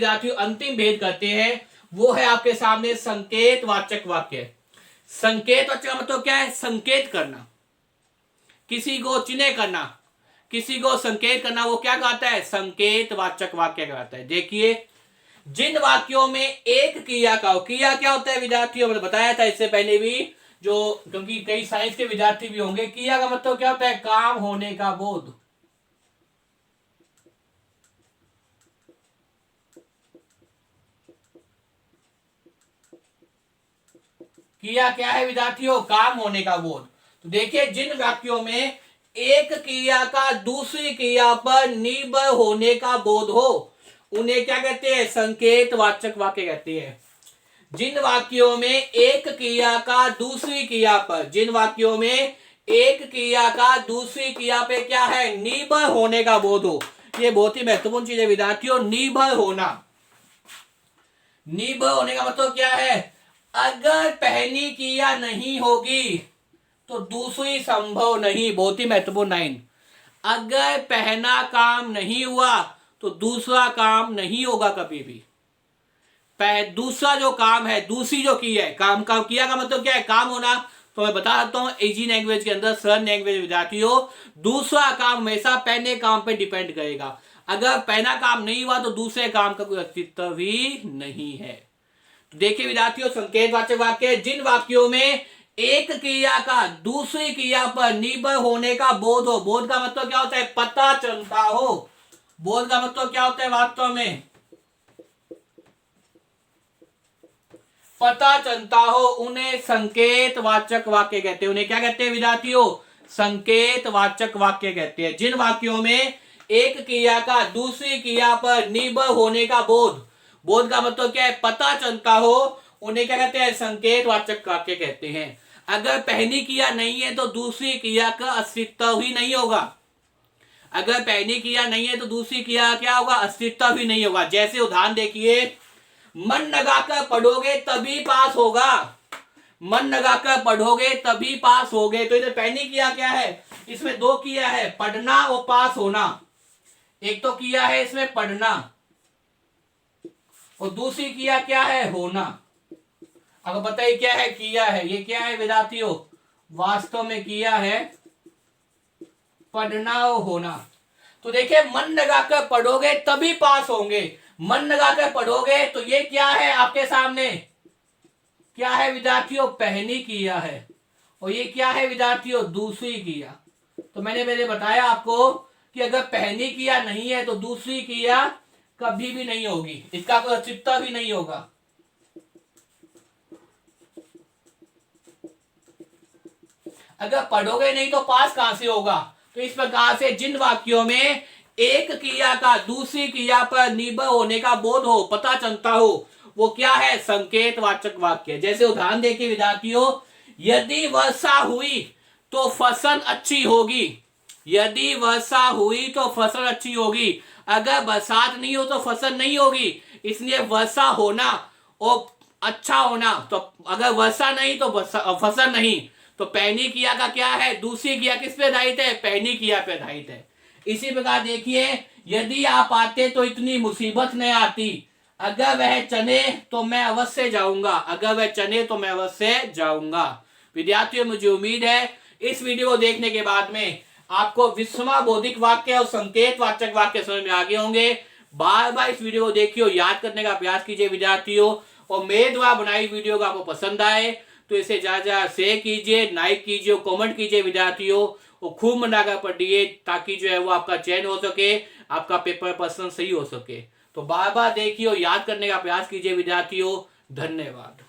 विद्यार्थियों अंतिम भेद करते हैं, वो है आपके सामने संकेतवाचक वाक्य। संकेतवाचक का मतलब क्या है? संकेत करना, किसी को चिन्ह करना, किसी को संकेत करना, वो क्या कहता है? संकेतवाचक वाक्य कहता है। देखिए, जिन वाक्यों में एक क्रिया का हो, क्रिया क्या होता है विद्यार्थियों, मैंने बताया था इससे पहले भी, जो क्योंकि कई साइंस के विद्यार्थी भी होंगे, क्रिया का मतलब क्या होता है? काम होने का बोध। क्रिया क्या है विद्यार्थियों? काम होने का बोध। तो देखिए, जिन वाक्यों में एक क्रिया का दूसरी क्रिया पर निर्भर होने का बोध हो, उन्हें क्या कहते हैं? संकेतवाचक वाक्य कहते हैं। जिन वाक्यों में एक क्रिया का दूसरी क्रिया पर, जिन वाक्यों में एक क्रिया का दूसरी क्रिया पे क्या है? निर्भर होने का बोध हो। ये बहुत ही महत्वपूर्ण चीज है विद्यार्थियों, निर्भर होना। निर्भर होने का मतलब क्या है? अगर पहली क्रिया नहीं होगी तो दूसरी संभव नहीं। बहुत ही महत्वपूर्ण लाइन। अगर पहला काम नहीं हुआ तो दूसरा काम नहीं होगा कभी भी। दूसरा जो काम है, दूसरी जो की है, काम का किया का मतलब क्या है? काम होना। तो मैं बता देता हूं इजी लैंग्वेज के अंदर, सरल लैंग्वेज विद्यार्थियों, दूसरा काम हमेशा पहले काम पे डिपेंड करेगा। अगर पहला काम नहीं हुआ तो दूसरे काम का कोई अस्तित्व भी नहीं है। तो देखिए विद्यार्थियों, संकेतवाचक वाक्य, जिन वाक्यों में एक क्रिया का दूसरी क्रिया पर निर्भर होने का बोध हो। बोध का मतलब क्या होता है? पता चलता हो। बोध का मतलब क्या होता है वास्तव में? पता चलता हो, उन्हें संकेतवाचक वाक्य कहते हैं। उन्हें क्या कहते हैं विद्यार्थियों? संकेतवाचक वाक्य कहते हैं। जिन वाक्यों में एक क्रिया का दूसरी क्रिया पर निर्भर होने का बोध, बोध का मतलब क्या है? पता चलता हो, उन्हें क्या कहते हैं? संकेतवाचक वाक्य कहते हैं। अगर पहली क्रिया नहीं है तो दूसरी क्रिया का अस्तित्व ही नहीं होगा। अगर पहली क्रिया नहीं है तो दूसरी क्रिया क्या होगा? अस्तित्व भी नहीं होगा। जैसे उदाहरण देखिए, मन लगाकर पढ़ोगे तभी पास होगा। मन लगाकर पढ़ोगे तभी पास होगे। तो इधर पहली क्रिया क्या है? इसमें दो क्रिया है, पढ़ना और पास होना। एक तो क्रिया है इसमें पढ़ना, और दूसरी क्रिया क्या है? होना। अब बताइए क्या है? क्रिया है। ये क्या है विद्यार्थियों? वास्तव में क्रिया है पढ़ना और होना। तो देखिए, मन लगाकर पढ़ोगे तभी पास होंगे। मन लगाकर पढ़ोगे तो ये क्या है आपके सामने? क्या है विद्यार्थियों? पहली क्रिया है। और ये क्या है विद्यार्थियों? दूसरी क्रिया। तो मैंने बताया आपको कि अगर पहली क्रिया नहीं है तो दूसरी क्रिया कभी भी नहीं होगी, इसका कोई अस्तित्व भी नहीं होगा। अगर पढ़ोगे नहीं तो पास कहां से होगा? तो इस प्रकार से जिन वाक्यों में एक क्रिया का दूसरी क्रिया पर निर्भर होने का बोध हो, पता चलता हो, वो क्या है? संकेतवाचक वाक्य। जैसे उदाहरण देखिए विद्यार्थियों, यदि वर्षा हुई तो फसल अच्छी होगी। यदि वर्षा हुई तो फसल अच्छी होगी। अगर बरसात नहीं हो तो फसल नहीं होगी। इसलिए वर्षा होना और अच्छा होना, तो अगर वर्षा नहीं तो फसल नहीं। तो पहली क्रिया का क्या है? दूसरी क्रिया किस पे आधारित है? पहली क्रिया पे आधारित है। इसी प्रकार देखिए, यदि आप आते तो इतनी मुसीबत न आती। अगर वह चले तो मैं अवश्य जाऊंगा। अगर वह चले तो मैं अवश्य जाऊंगा। विद्यार्थियों, मुझे उम्मीद है इस वीडियो को देखने के बाद में आपको विस्मयाबोधक वाक्य और संकेतवाचक वाक्य समझ में आ गए होंगे। बार बार इस वीडियो को देखिए, याद करने का प्रयास कीजिए विद्यार्थियों। और मेरे द्वारा बनाई वीडियो को आपको पसंद आए तो इसे ज्यादा शेयर कीजिए, लाइक कीजिए, कमेंट कीजिए विद्यार्थियों। और खूब मनाकर पढ़िए ताकि जो है वो आपका चयन हो सके, आपका पेपर पर्सन सही हो सके। तो बार बार देखिए और याद करने का प्रयास कीजिए विद्यार्थियों। धन्यवाद।